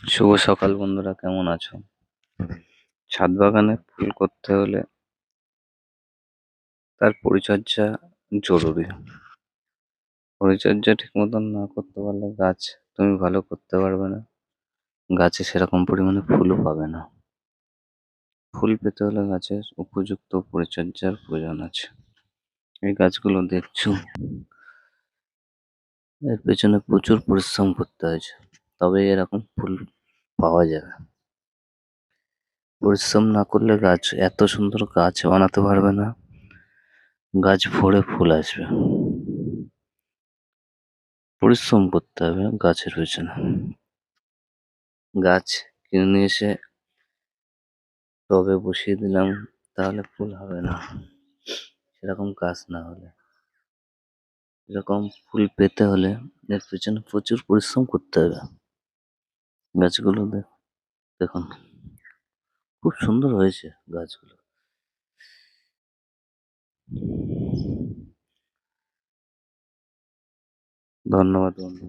শুভ সকাল বন্ধুরা, কেমন আছো? ছাদ বাগানে ফুল করতে হলে তার পরিচর্যা জরুরি। পরিচর্যা ঠিক মতন না করতে পারলে গাছ তুমি ভালো করতে পারবে না, গাছে সেরকম পরিমাণে ফুলও পাবে না। ফুল পেতে হলে গাছের উপযুক্ত পরিচর্যার প্রয়োজন আছে। এই গাছগুলো দেখছো, এর পেছনে প্রচুর পরিশ্রম করতে হয়েছে, তবে এরকম ফুল পাওয়া যাবে। পরিশ্রম না করলে গাছ এত সুন্দর গাছ বানাতে পারবে না, গাছ ভরে ফুল আসবে। পরিশ্রম করতে হবে গাছের পেছনে। গাছ কিনে নিয়ে এসে টবে বসিয়ে দিলাম, তাহলে ফুল হবে না। সেরকম গাছ না হলে, এরকম ফুল পেতে হলে এর পেছনে প্রচুর পরিশ্রম করতে হবে। গাছগুলো দেখুন, খুব সুন্দর হয়েছে গাছগুলো। ধন্যবাদ বন্ধু।